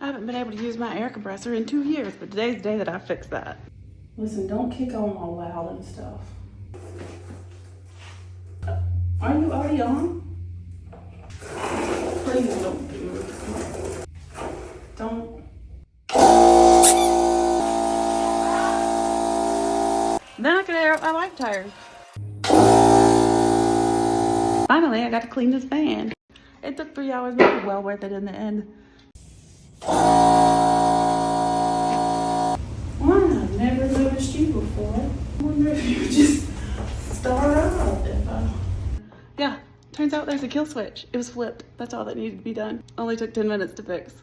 I haven't been able to use my air compressor in 2 years, but today's the day that I fix that. Listen, don't kick on all loud and stuff. Are you already on? Please don't do it. Don't. Then I could air up my light tires. Finally, I got to clean this fan. It took 3 hours, but it was well worth it in the end. Well, I've never noticed you before. I wonder if you just star out. Yeah, turns out there's a kill switch. It was flipped. That's all that needed to be done. Only took 10 minutes to fix.